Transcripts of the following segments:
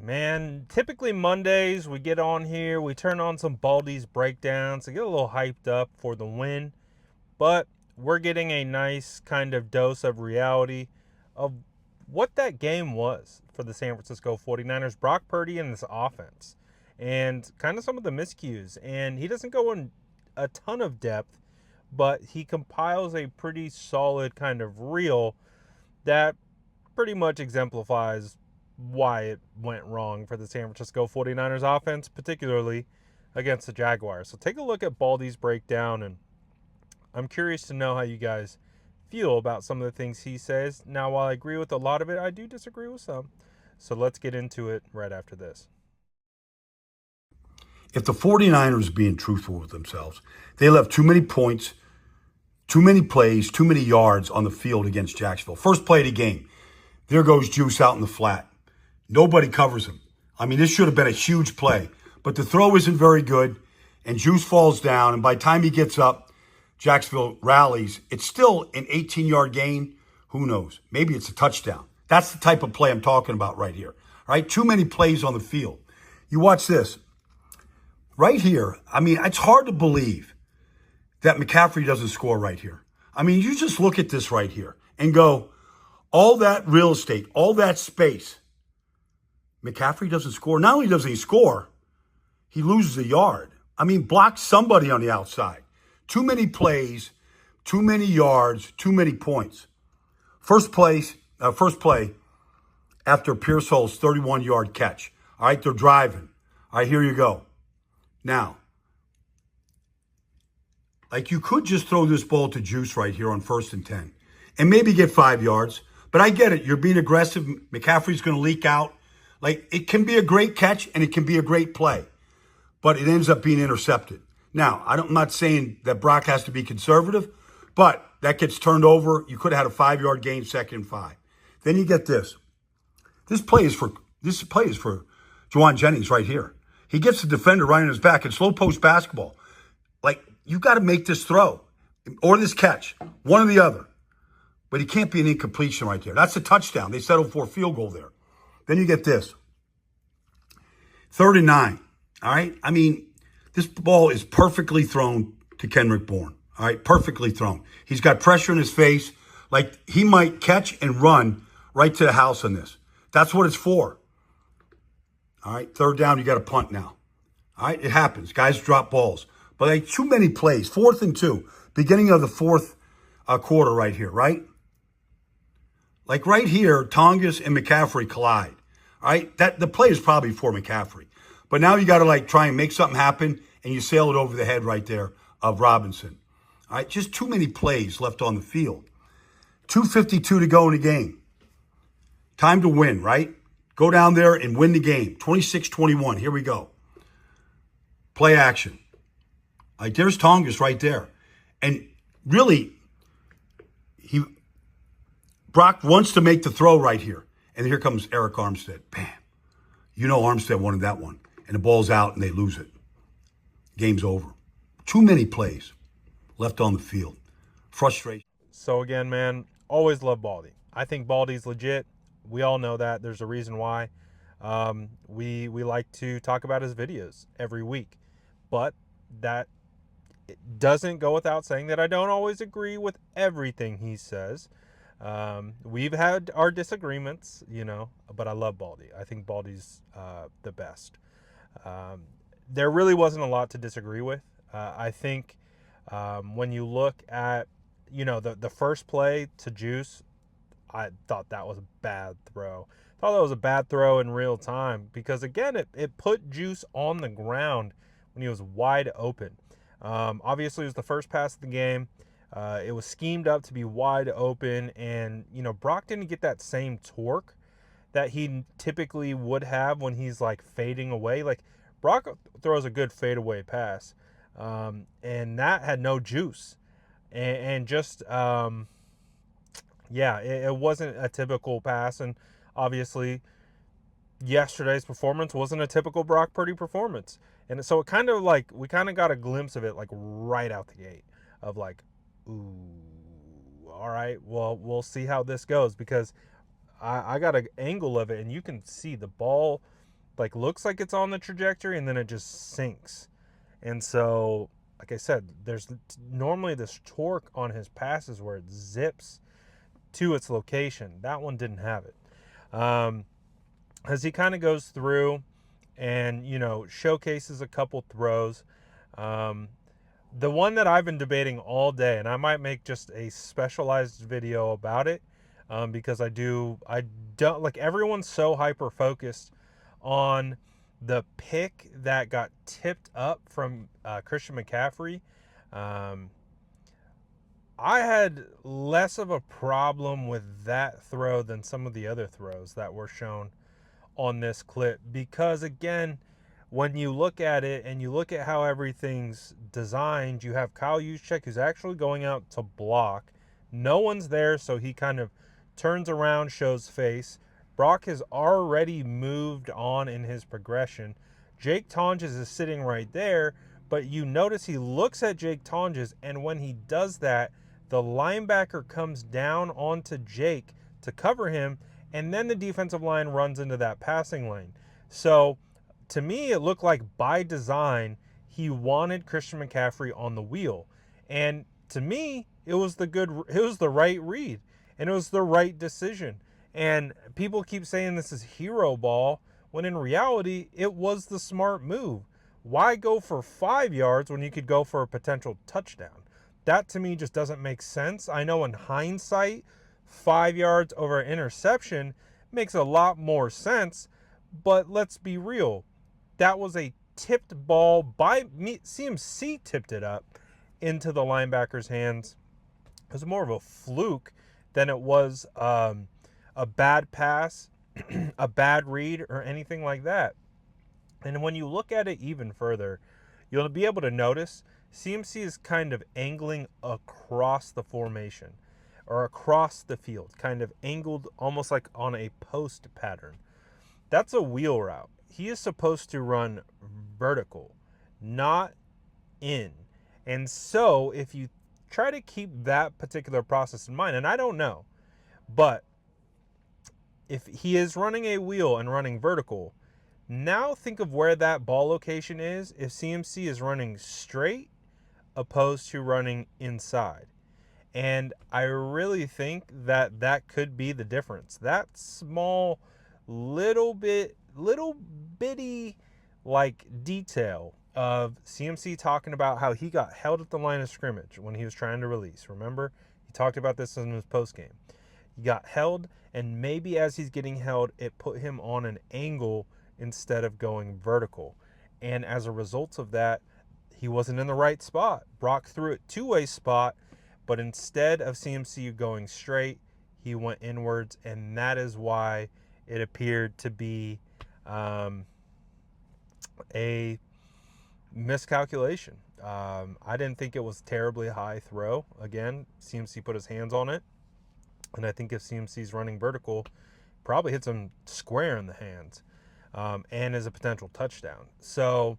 Man, typically Mondays we get on here, we turn on some Baldy's breakdowns to get a little hyped up for the win, but we're getting a nice kind of dose of reality of what that game was for the San Francisco 49ers, Brock Purdy and this offense, and kind of some of the miscues. And he doesn't go in a ton of depth, but he compiles a pretty solid kind of reel that pretty much exemplifies why it went wrong for the San Francisco 49ers offense, particularly against the Jaguars. So take a look at Baldy's breakdown, and I'm curious to know how you guys feel about some of the things he says. Now, while I agree with a lot of it, I do disagree with some. So let's get into it right after this. If the 49ers are being truthful with themselves, they left too many points, too many plays, too many yards on the field against Jacksonville. First play of the game, there goes Juice out in the flat. Nobody covers him. I mean, this should have been a huge play, but the throw isn't very good, and Juice falls down, and by the time he gets up, Jacksonville rallies. It's still an 18-yard gain. Who knows? Maybe it's a touchdown. That's the type of play I'm talking about right here. All right, too many plays on the field. You watch this. Right here, I mean, it's hard to believe that McCaffrey doesn't score right here. I mean, you just look at this right here and go, all that real estate, all that space, McCaffrey doesn't score. Not only doesn't he score, he loses a yard. I mean, block somebody on the outside. Too many plays, too many yards, too many points. First play after Pearsall's 31-yard catch. All right, they're driving. All right, here you go. Now, like you could just throw this ball to Juice right here on 1st and 10 and maybe get 5 yards. But I get it. You're being aggressive. McCaffrey's going to leak out. Like, it can be a great catch and it can be a great play, but it ends up being intercepted. Now, I'm not saying that Brock has to be conservative, but that gets turned over. You could have had a 5-yard gain, 2nd and 5. Then you get this. This play is for Juwan Jennings right here. He gets the defender right on his back in slow post basketball. Like, you got to make this throw or this catch, one or the other. But he can't be an incompletion right there. That's a touchdown. They settled for a field goal there. Then you get this. 3rd and 9. All right? I mean, this ball is perfectly thrown to Kendrick Bourne. All right? Perfectly thrown. He's got pressure in his face. Like, he might catch and run right to the house on this. That's what it's for. All right? 3rd down, you got to punt now. All right? It happens. Guys drop balls. But like too many plays. 4th and 2. Beginning of the 4th quarter right here, right? Like right here, Tongas and McCaffrey collide. All right? The play is probably for McCaffrey. But now you got to like try and make something happen, and you sail it over the head right there of Robinson. All right? Just too many plays left on the field. 2:52 to go in the game. Time to win, right? Go down there and win the game. 26-21. Here we go. Play action. Like there's Tongas right there. And really, Brock wants to make the throw right here. And here comes Eric Armstead. Bam. You know Armstead wanted that one. And the ball's out and they lose it. Game's over. Too many plays left on the field. Frustration. So again, man, always love Baldy. I think Baldy's legit. We all know that. There's a reason why. We like to talk about his videos every week. But that it doesn't go without saying that I don't always agree with everything he says. We've had our disagreements, but I love Baldy. I think Baldy's the best. There really wasn't a lot to disagree with. I think when you look at, the first play to Juice, I thought that was a bad throw. I thought that was a bad throw in real time because, again, it put Juice on the ground when he was wide open. Obviously, it was the first pass of the game. It was schemed up to be wide open, and, Brock didn't get that same torque that he typically would have when he's, like, fading away. Like, Brock throws a good fadeaway pass, and that had no juice. And just, it wasn't a typical pass, and obviously yesterday's performance wasn't a typical Brock Purdy performance. And so it kind of like, we kind of got a glimpse of it like right out the gate of like, ooh, all right, well, we'll see how this goes, because I got an angle of it and you can see the ball like looks like it's on the trajectory and then it just sinks. And so, like I said, there's normally this torque on his passes where it zips to its location. That one didn't have it. As he kind of goes through and, showcases a couple throws. Um, the one that I've been debating all day, and I might make just a specialized video about it, because I don't like, everyone's so hyper focused on the pick that got tipped up from Christian McCaffrey. Um, I had less of a problem with that throw than some of the other throws that were shown on this clip, because again, when you look at it and you look at how everything's designed, you have Kyle Juszczyk who's actually going out to block. No one's there, so he kind of turns around, shows face. Brock has already moved on in his progression. Jake Tonges is sitting right there, but you notice he looks at Jake Tonges, and when he does that, the linebacker comes down onto Jake to cover him, and then the defensive line runs into that passing lane. So to me, it looked like by design, he wanted Christian McCaffrey on the wheel. And to me, it was the right read, and it was the right decision. And people keep saying this is hero ball, when in reality, it was the smart move. Why go for 5 yards when you could go for a potential touchdown? That to me just doesn't make sense. I know in hindsight, 5 yards over an interception makes a lot more sense, but let's be real. That was a tipped ball by me. CMC tipped it up into the linebacker's hands. It was more of a fluke than it was a bad pass, a bad read, or anything like that. And when you look at it even further, you'll be able to notice CMC is kind of angling across the formation or across the field, kind of angled almost like on a post pattern. That's a wheel route. He is supposed to run vertical, not in. And so if you try to keep that particular process in mind, and I don't know, but if he is running a wheel and running vertical, now think of where that ball location is if CMC is running straight opposed to running inside. And I really think that that could be the difference. That small little bitty like detail of CMC talking about how he got held at the line of scrimmage when he was trying to release. Remember? He talked about this in his post game. He got held, and maybe as he's getting held, it put him on an angle instead of going vertical. And as a result of that, he wasn't in the right spot. Brock threw it two-way spot, but instead of CMC going straight, he went inwards, and that is why it appeared to be a miscalculation. I didn't think it was terribly high throw. Again, CMC put his hands on it, and I think if CMC's running vertical, probably hits him square in the hands, and is a potential touchdown. So,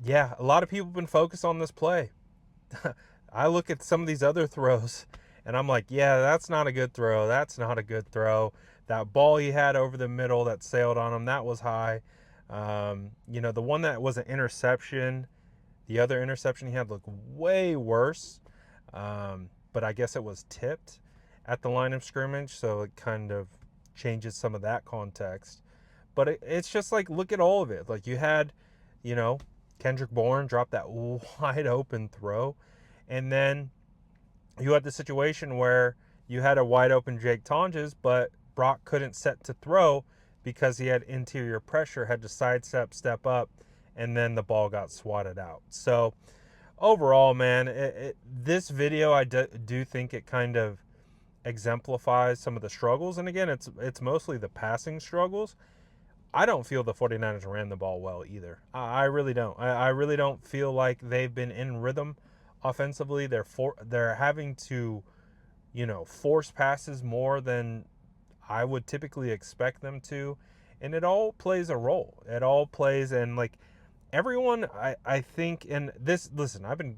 yeah, a lot of people have been focused on this play. I look at some of these other throws, and I'm like, yeah, that's not a good throw. That's not a good throw. That ball he had over the middle that sailed on him, that was high. The one that was an interception, the other interception he had looked way worse. But I guess it was tipped at the line of scrimmage, so it kind of changes some of that context. But it's just like, look at all of it. Like you had, Kendrick Bourne drop that wide open throw. And then you had the situation where you had a wide open Jake Tonges, but Brock couldn't set to throw because he had interior pressure, had to sidestep, step up, and then the ball got swatted out. So overall, man, this video, I do think it kind of exemplifies some of the struggles. And again, it's mostly the passing struggles. I don't feel the 49ers ran the ball well either. I really don't. I really don't feel like they've been in rhythm offensively. They're having to, force passes more than I would typically expect them to. And it all plays a role. It all plays, and like everyone, I think, and this, listen, I've been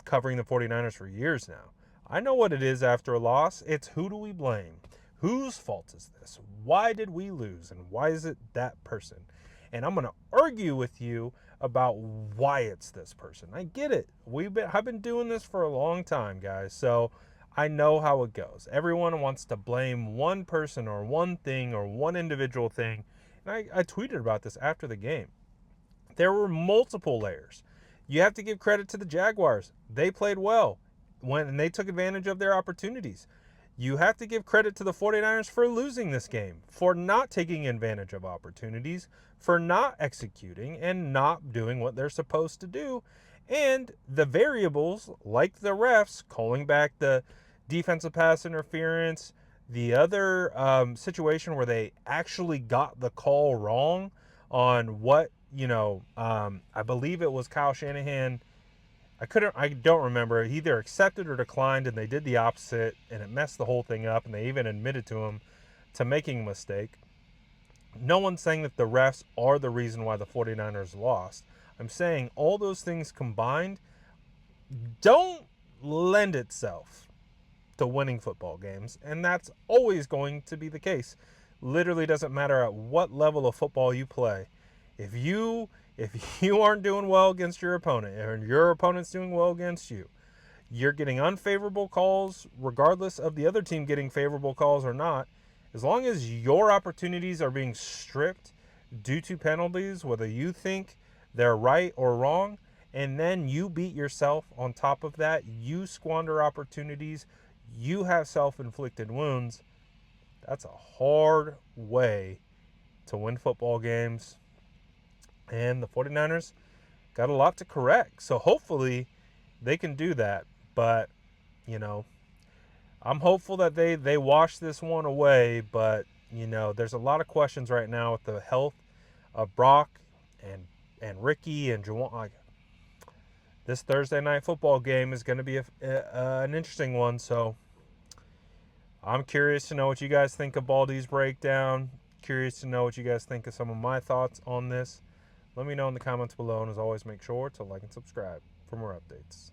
covering the 49ers for years now. I know what it is after a loss. It's who do we blame? Whose fault is this? Why did we lose? And why is it that person? And I'm going to argue with you about why it's this person. I get it. I've been doing this for a long time, guys. So I know how it goes. Everyone wants to blame one person or one thing or one individual thing. And I tweeted about this after the game. There were multiple layers. You have to give credit to the Jaguars. They played well and they took advantage of their opportunities. You have to give credit to the 49ers for losing this game, for not taking advantage of opportunities, for not executing and not doing what they're supposed to do. And the variables, like the refs calling back the defensive pass interference, the other situation where they actually got the call wrong on what, I believe it was Kyle Shanahan. I don't remember. He either accepted or declined, and they did the opposite, and it messed the whole thing up, and they even admitted to him to making a mistake. No one's saying that the refs are the reason why the 49ers lost. I'm saying all those things combined don't lend itself to winning football games, and that's always going to be the case. Literally doesn't matter at what level of football you play. If you aren't doing well against your opponent and your opponent's doing well against you, you're getting unfavorable calls regardless of the other team getting favorable calls or not. As long as your opportunities are being stripped due to penalties, whether you think they're right or wrong, and then you beat yourself on top of that, you squander opportunities, you have self-inflicted wounds, that's a hard way to win football games. And the 49ers got a lot to correct. So hopefully they can do that. But, I'm hopeful that they wash this one away. But, there's a lot of questions right now with the health of Brock and Ricky and Juwan. Like, this Thursday night football game is going to be an interesting one. So I'm curious to know what you guys think of Baldy's breakdown. Curious to know what you guys think of some of my thoughts on this. Let me know in the comments below, and as always, make sure to like and subscribe for more updates.